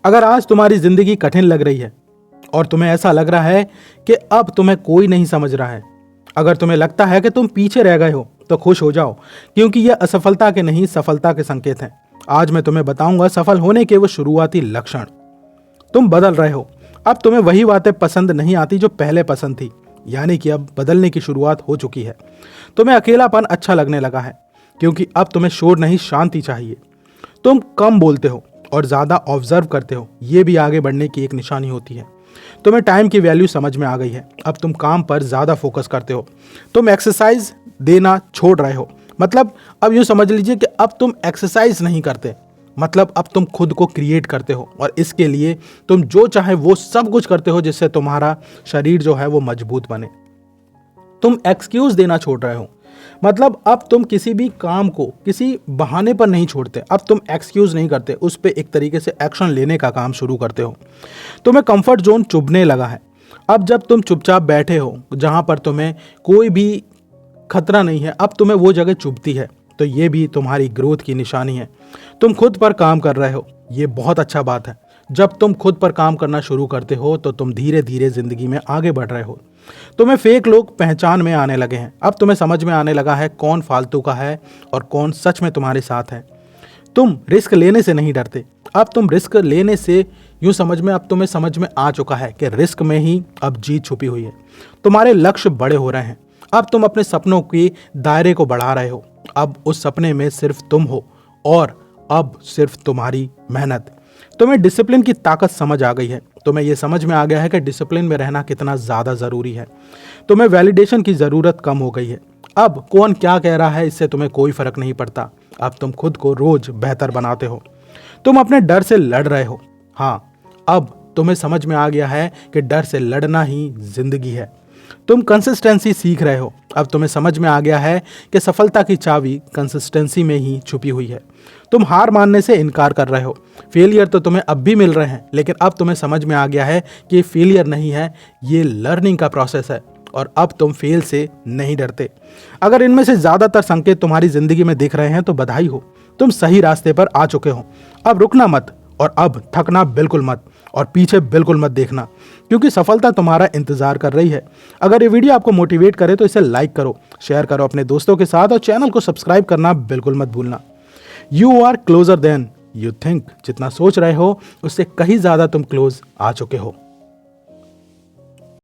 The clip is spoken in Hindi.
अगर आज तुम्हारी जिंदगी कठिन लग रही है और तुम्हें ऐसा लग रहा है कि अब तुम्हें कोई नहीं समझ रहा है, अगर तुम्हें लगता है कि तुम पीछे रह गए हो, तो खुश हो जाओ, क्योंकि यह असफलता के नहीं सफलता के संकेत हैं। आज मैं तुम्हें बताऊंगा सफल होने के वो शुरुआती लक्षण। तुम बदल रहे हो। अब तुम्हें वही बातें पसंद नहीं आती जो पहले पसंद थी, यानी कि अब बदलने की शुरुआत हो चुकी है। तुम्हें अकेलापन अच्छा लगने लगा है, क्योंकि अब तुम्हें शोर नहीं शांति चाहिए। तुम कम बोलते हो और ज्यादा ऑब्जर्व करते हो, ये भी आगे बढ़ने की एक निशानी होती है। तुम्हें टाइम की वैल्यू समझ में आ गई है, अब तुम काम पर ज्यादा फोकस करते हो। तुम एक्सरसाइज देना छोड़ रहे हो, मतलब अब यूं समझ लीजिए कि अब तुम एक्सरसाइज नहीं करते, मतलब अब तुम खुद को क्रिएट करते हो और इसके लिए तुम जो चाहे वो सब कुछ करते हो जिससे तुम्हारा शरीर जो है वो मजबूत बने। तुम एक्सक्यूज देना छोड़ रहे हो, मतलब अब तुम किसी भी काम को किसी बहाने पर नहीं छोड़ते, अब तुम एक्सक्यूज नहीं करते, उस पर एक तरीके से एक्शन लेने का काम शुरू करते हो। तुम्हें कंफर्ट जोन चुभने लगा है। अब जब तुम चुपचाप बैठे हो जहां पर तुम्हें कोई भी खतरा नहीं है, अब तुम्हें वो जगह चुभती है, तो ये भी तुम्हारी ग्रोथ की निशानी है। तुम खुद पर काम कर रहे हो, ये बहुत अच्छा बात है। जब तुम खुद पर काम करना शुरू करते हो तो तुम धीरे धीरे जिंदगी में आगे बढ़ रहे हो। तुम्हें फेक लोग पहचान में आने लगे हैं, अब तुम्हें समझ में आने लगा है कौन फालतू का है और कौन सच में तुम्हारे साथ है। तुम रिस्क लेने से नहीं डरते, अब तुम रिस्क लेने से अब तुम्हें समझ में आ चुका है कि रिस्क में ही अब जीत छुपी हुई है। तुम्हारे लक्ष्य बड़े हो रहे हैं, अब तुम अपने सपनों के दायरे को बढ़ा रहे हो। अब उस सपने में सिर्फ तुम हो और अब सिर्फ तुम्हारी मेहनत। तुम्हें डिसिप्लिन की ताकत समझ आ गई है, तुम्हें यह समझ में आ गया है कि डिसिप्लिन में रहना कितना ज्यादा जरूरी है। तुम्हें वैलिडेशन की जरूरत कम हो गई है, अब कौन क्या कह रहा है इससे तुम्हें कोई फर्क नहीं पड़ता। अब तुम खुद को रोज बेहतर बनाते हो। तुम अपने डर से लड़ रहे हो। हाँ, अब तुम्हें समझ में आ गया है कि डर से लड़ना ही जिंदगी है। तुम कंसिस्टेंसी सीख रहे हो, अब तुम्हें समझ में आ गया है कि सफलता की चाबी कंसिस्टेंसी में ही छुपी हुई है। तुम हार मानने से इनकार कर रहे हो। फेलियर तो तुम्हें अब भी मिल रहे हैं, लेकिन अब तुम्हें समझ में आ गया है कि फेलियर नहीं है, ये लर्निंग का प्रोसेस है और अब तुम फेल से नहीं डरते। अगर इनमें से ज्यादातर संकेत तुम्हारी जिंदगी में दिख रहे हैं तो बधाई हो, तुम सही रास्ते पर आ चुके हो। अब रुकना मत और अब थकना बिल्कुल मत और पीछे बिल्कुल मत देखना, क्योंकि सफलता तुम्हारा इंतजार कर रही है। अगर ये वीडियो आपको मोटिवेट करे तो इसे लाइक करो, शेयर करो अपने दोस्तों के साथ और चैनल को सब्सक्राइब करना बिल्कुल मत भूलना। You are closer than you think, जितना सोच रहे हो उससे कहीं ज्यादा तुम क्लोज आ चुके हो।